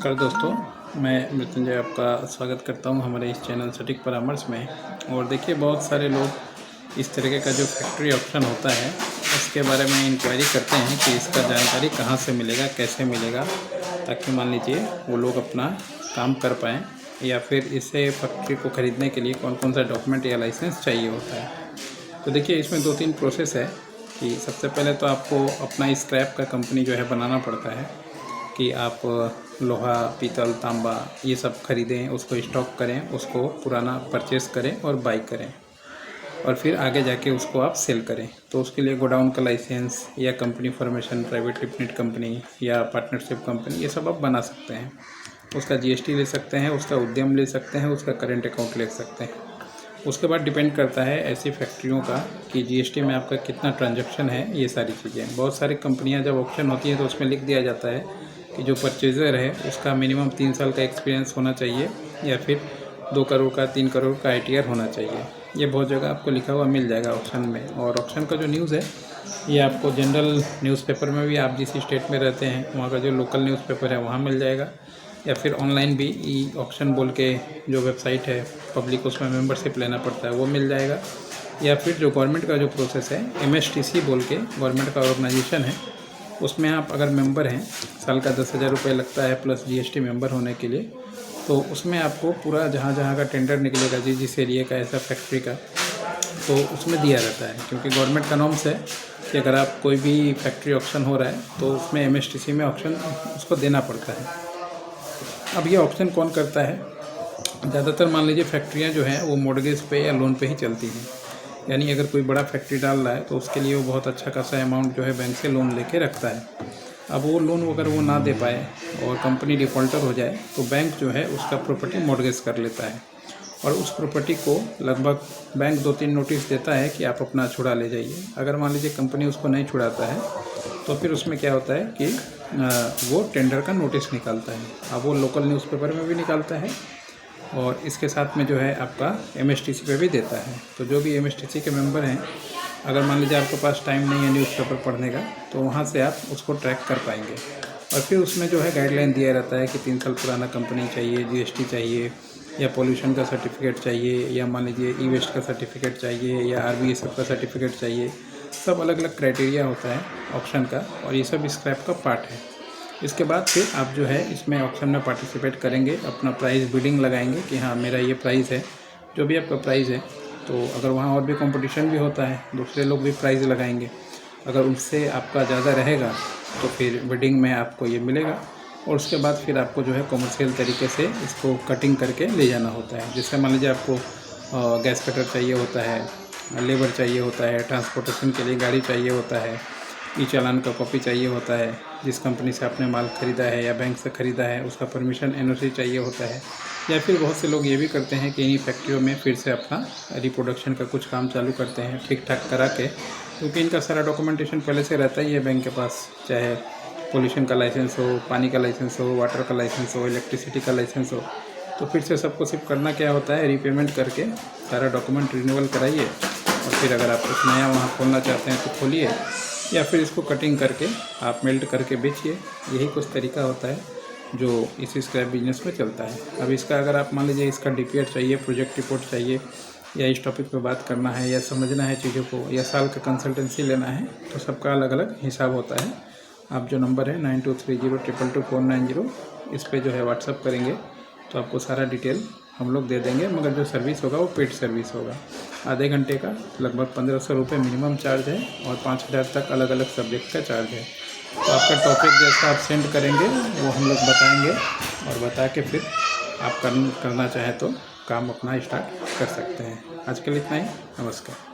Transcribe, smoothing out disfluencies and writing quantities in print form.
नमस्कार दोस्तों, मैं मृत्युंजय आपका स्वागत करता हूं हमारे इस चैनल सटीक परामर्श में। और देखिए, बहुत सारे लोग इस तरीके का जो फैक्ट्री ऑप्शन होता है उसके बारे में इंक्वायरी करते हैं कि इसका जानकारी कहां से मिलेगा, कैसे मिलेगा, ताकि मान लीजिए वो लोग अपना काम कर पाएँ, या फिर इसे फैक्ट्री को ख़रीदने के लिए कौन कौन सा डॉक्यूमेंट या लाइसेंस चाहिए होता है। तो देखिए, इसमें 2-3 प्रोसेस है कि सबसे पहले तो आपको अपना स्क्रैप का कंपनी जो है बनाना पड़ता है कि आप लोहा, पीतल, तांबा ये सब खरीदें, उसको स्टॉक करें, उसको पुराना परचेस करें और बाई करें, और फिर आगे जाके उसको आप सेल करें। तो उसके लिए गोडाउन का लाइसेंस या company formation, private limited company या पार्टनरशिप कंपनी, ये सब आप बना सकते हैं। उसका जीएसटी ले सकते हैं, उसका उद्यम ले सकते हैं, उसका करेंट अकाउंट ले सकते हैं। उसके बाद डिपेंड करता है ऐसी फैक्ट्रियों का कि जीएसटी में आपका कितना ट्रांजैक्शन है, ये सारी चीज़ें। बहुत सारी कंपनियां जब ऑप्शन होती हैं तो उसमें लिख दिया जाता है कि जो परचेज़र है उसका मिनिमम 3 साल का एक्सपीरियंस होना चाहिए, या फिर 2 करोड़ का, 3 करोड़ का आईटीआर होना चाहिए। ये बहुत जगह आपको लिखा हुआ मिल जाएगा ऑप्शन में। और ऑप्शन का जो न्यूज़ है ये आपको जनरल न्यूज़पेपर में भी, आप जिस स्टेट में रहते हैं वहाँ का जो लोकल न्यूज़पेपर है वहाँ मिल जाएगा, या फिर ऑनलाइन भी ई ऑक्शन बोल के जो वेबसाइट है पब्लिक, उसमें मेंबरशिप लेना पड़ता है, वो मिल जाएगा। या फिर जो गवर्नमेंट का जो प्रोसेस है एमएसटीसी बोल के गवर्नमेंट का ऑर्गेनाइजेशन है, उसमें आप अगर मेंबर हैं, साल का 10,000 रुपये लगता है प्लस जीएसटी मेंबर होने के लिए। तो उसमें आपको पूरा जहाँ जहाँ का टेंडर निकलेगा, जिस एरिया का ऐसा फैक्ट्री का, तो उसमें दिया रहता है। क्योंकि गवर्नमेंट का नॉर्म्स है कि अगर आप कोई भी फैक्ट्री ऑप्शन हो रहा है तो उसमें एमएसटीसी में ऑप्शन उसको देना पड़ता है। अब ये ऑप्शन कौन करता है? ज़्यादातर मान लीजिए फैक्ट्रियाँ जो हैं वो मॉर्गेज पे या लोन पे ही चलती हैं। यानी अगर कोई बड़ा फैक्ट्री डाल रहा है तो उसके लिए वो बहुत अच्छा खासा अमाउंट जो है बैंक से लोन लेके रखता है। अब वो लोन अगर वो ना दे पाए और कंपनी डिफ़ॉल्टर हो जाए तो बैंक जो है उसका प्रॉपर्टी मॉर्गेज कर लेता है, और उस प्रॉपर्टी को लगभग बैंक 2-3 नोटिस देता है कि आप अपना छुड़ा ले जाइए। अगर मान लीजिए कंपनी उसको नहीं छुड़ाता है तो फिर उसमें क्या होता है कि वो टेंडर का नोटिस निकालता है। अब वो लोकल न्यूज़पेपर में भी निकालता है और इसके साथ में जो है आपका एमएसटीसी पे भी देता है। तो जो भी एमएसटीसी के मेंबर हैं, अगर मान लीजिए आपके पास टाइम नहीं है न्यूज़पेपर पढ़ने का, तो वहाँ से आप उसको ट्रैक कर पाएंगे। और फिर उसमें जो है गाइडलाइन दिया रहता है कि 3 साल पुराना कंपनी चाहिए, जीएसटी चाहिए, या पोल्यूशन का सर्टिफिकेट चाहिए, या मान लीजिए ई वेस्ट का सर्टिफिकेट चाहिए, या आरबीएसएफ का सर्टिफिकेट चाहिए। सब अलग अलग क्राइटेरिया होता है ऑप्शन का, और ये सब स्क्रैप का पार्ट है। इसके बाद फिर आप जो है इसमें ऑप्शन में पार्टिसिपेट करेंगे, अपना प्राइस बिडिंग लगाएंगे कि हाँ मेरा ये प्राइस है, जो भी आपका प्राइस है। तो अगर वहाँ और भी कंपटीशन भी होता है, दूसरे लोग भी प्राइस लगाएंगे, अगर उनसे आपका ज़्यादा रहेगा तो फिर बिडिंग में आपको ये मिलेगा। और उसके बाद फिर आपको जो है कॉमर्शियल तरीके से इसको कटिंग करके ले जाना होता है। जैसे मान लीजिए आपको गैस कटर चाहिए होता है, लेबर चाहिए होता है, ट्रांसपोर्टेशन के लिए गाड़ी चाहिए होता है, ई चालान का कॉपी चाहिए होता है, जिस कंपनी से आपने माल ख़रीदा है या बैंक से ख़रीदा है उसका परमिशन एनओसी चाहिए होता है। या फिर बहुत से लोग ये भी करते हैं कि इन्हीं फैक्ट्रियों में फिर से अपना रिप्रोडक्शन का कुछ काम चालू करते हैं ठीक ठाक करा के, क्योंकि इनका सारा डॉक्यूमेंटेशन पहले से रहता ही है बैंक के पास, चाहे पोल्यूशन का लाइसेंस हो, पानी का लाइसेंस हो, वाटर का लाइसेंस हो, इलेक्ट्रिसिटी का लाइसेंस हो। तो फिर से सबको सिर्फ करना क्या होता है, रीपेमेंट करके सारा डॉक्यूमेंट रिन्यूअल कराइए, और फिर अगर आप कुछ नया वहाँ खोलना चाहते हैं तो खोलिए, या फिर इसको कटिंग करके आप मेल्ट करके बेचिए। यही कुछ तरीका होता है जो इसी स्क्रैप बिजनेस में चलता है। अब इसका अगर आप मान लीजिए इसका डीपीआर चाहिए, प्रोजेक्ट रिपोर्ट चाहिए, या इस टॉपिक पे बात करना है या समझना है चीज़ों को, या साल का कंसल्टेंसी लेना है, तो सबका अलग अलग हिसाब होता है। आप जो नंबर है 9230222490, इस पे जो है व्हाट्सअप करेंगे तो आपको सारा डिटेल हम लोग दे देंगे। मगर जो सर्विस होगा वो पेड सर्विस होगा। आधे घंटे का लगभग 1500 रुपये मिनिमम चार्ज है, और 5000 तक अलग अलग सब्जेक्ट का चार्ज है। तो आपका टॉपिक जैसा आप सेंड करेंगे वो हम लोग बताएंगे, और बता के फिर आप करना चाहें तो काम अपना स्टार्ट कर सकते हैं। आज के लिए इतना ही। नमस्कार।